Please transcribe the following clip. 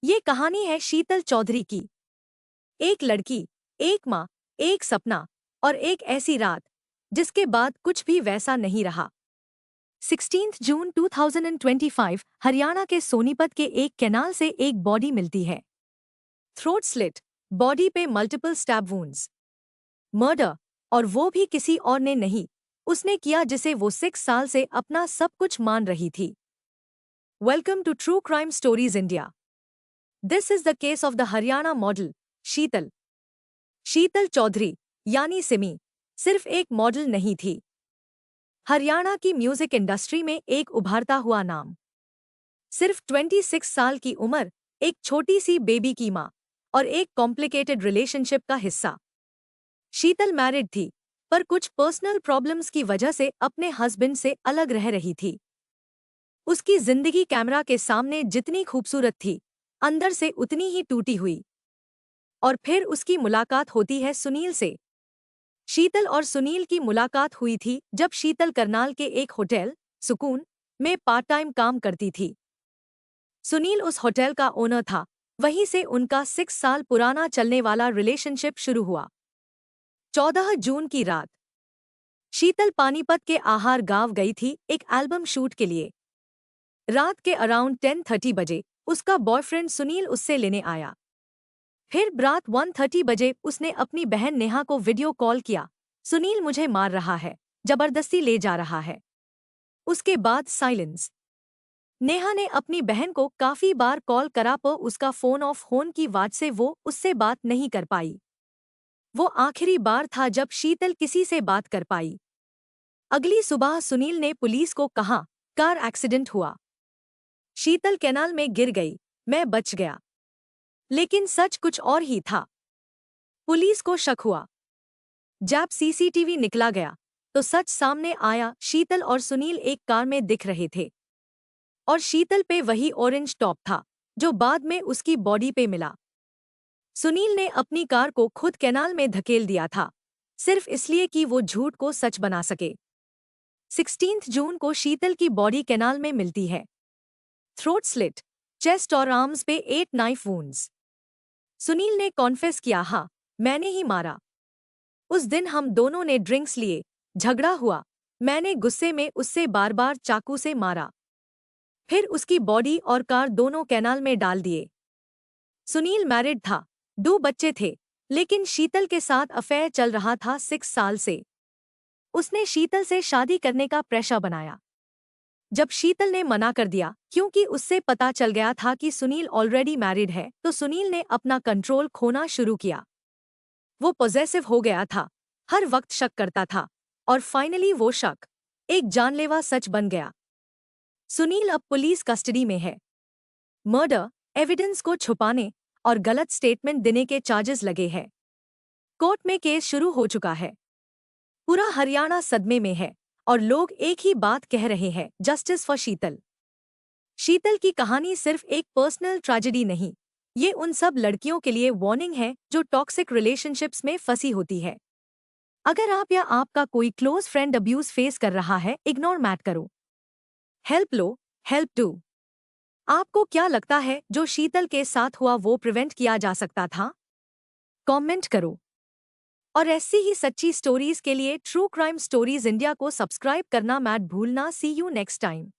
ये कहानी है शीतल चौधरी की। एक लड़की, एक माँ, एक सपना और एक ऐसी रात जिसके बाद कुछ भी वैसा नहीं रहा। 16 जून 2025 हरियाणा के सोनीपत के एक कैनाल से एक बॉडी मिलती है। थ्रोट स्लिट, बॉडी पे मल्टीपल स्टैब वुंड्स। मर्डर, और वो भी किसी और ने नहीं, उसने किया जिसे वो 6 साल से अपना सब कुछ मान रही थी। Welcome to true crime stories India. This is the case of the Haryana model Sheetal. Sheetal Chaudhary यानी सिमी सिर्फ एक मॉडल नहीं थी, हरियाणा की म्यूजिक इंडस्ट्री में एक उभरता हुआ नाम। सिर्फ 26 साल की उम्र, एक छोटी सी बेबी की माँ और एक कॉम्प्लिकेटेड रिलेशनशिप का हिस्सा। शीतल मैरिड थी, पर कुछ पर्सनल प्रॉब्लम्स की वजह से अपने हस्बैंड से अलग रह रही थी। उसकी जिंदगी कैमरा के सामने जितनी खूबसूरत थी, अंदर से उतनी ही टूटी हुई। और फिर उसकी मुलाकात होती है सुनील से। शीतल और सुनील की मुलाकात हुई थी जब शीतल करनाल के एक होटल सुकून में पार्ट टाइम काम करती थी। सुनील उस होटल का ओनर था, वहीं से उनका 6 साल पुराना चलने वाला रिलेशनशिप शुरू हुआ। 14 जून की रात शीतल पानीपत के आहार गांव गई थी एक एल्बम शूट के लिए। रात के अराउंड 10:30 बजे उसका बॉयफ्रेंड सुनील उससे लेने आया। फिर रात 1:30 बजे उसने अपनी बहन नेहा को वीडियो कॉल किया, सुनील मुझे मार रहा है, जबरदस्ती ले जा रहा है। उसके बाद साइलेंस। नेहा ने अपनी बहन को काफी बार कॉल करा पर उसका फोन ऑफ होने की वजह से वो उससे बात नहीं कर पाई। वो आखिरी बार था जब शीतल किसी से बात कर पाई। अगली सुबह सुनील ने पुलिस को कहा, कार एक्सीडेंट हुआ, शीतल कैनाल में गिर गई, मैं बच गया। लेकिन सच कुछ और ही था। पुलिस को शक हुआ। जब सीसीटीवी निकला गया तो सच सामने आया, शीतल और सुनील एक कार में दिख रहे थे और शीतल पे वही ऑरेंज टॉप था जो बाद में उसकी बॉडी पे मिला। सुनील ने अपनी कार को खुद कैनाल में धकेल दिया था, सिर्फ इसलिए कि वो झूठ को सच बना सके। 16 जून को शीतल की बॉडी कैनाल में मिलती है। थ्रोट स्लिट, चेस्ट और आर्म्स पे 8 नाइफ वुंड्स। सुनील ने कॉन्फेस किया, हाँ मैंने ही मारा। उस दिन हम दोनों ने ड्रिंक्स लिए, झगड़ा हुआ, मैंने गुस्से में उससे बार बार चाकू से मारा। फिर उसकी बॉडी और कार दोनों कैनाल में डाल दिए। सुनील मैरिड था, 2 बच्चे थे, लेकिन शीतल के साथ अफेयर चल रहा था 6 साल से। उसने शीतल से शादी करने का प्रेशर बनाया। जब शीतल ने मना कर दिया क्योंकि उससे पता चल गया था कि सुनील ऑलरेडी मैरिड है, तो सुनील ने अपना कंट्रोल खोना शुरू किया। वो पॉजेसिव हो गया था, हर वक्त शक करता था, और फाइनली वो शक एक जानलेवा सच बन गया। सुनील अब पुलिस कस्टडी में है। मर्डर, एविडेंस को छुपाने और गलत स्टेटमेंट देने के चार्जेस लगे हैं। कोर्ट में केस शुरू हो चुका है। पूरा हरियाणा सदमे में है और लोग एक ही बात कह रहे हैं, जस्टिस फॉर शीतल। शीतल की कहानी सिर्फ एक पर्सनल ट्रेजेडी नहीं, ये उन सब लड़कियों के लिए वार्निंग है जो टॉक्सिक रिलेशनशिप्स में फंसी होती है। अगर आप या आपका कोई क्लोज फ्रेंड अब्यूज फेस कर रहा है, इग्नोर मत करो, हेल्प लो, हेल्प डू। आपको क्या लगता है जो शीतल के साथ हुआ वो प्रिवेंट किया जा सकता था? कमेंट करो। और ऐसी ही सच्ची स्टोरीज के लिए ट्रू क्राइम स्टोरीज इंडिया को सब्सक्राइब करना मत भूलना। सी यू नेक्स्ट टाइम।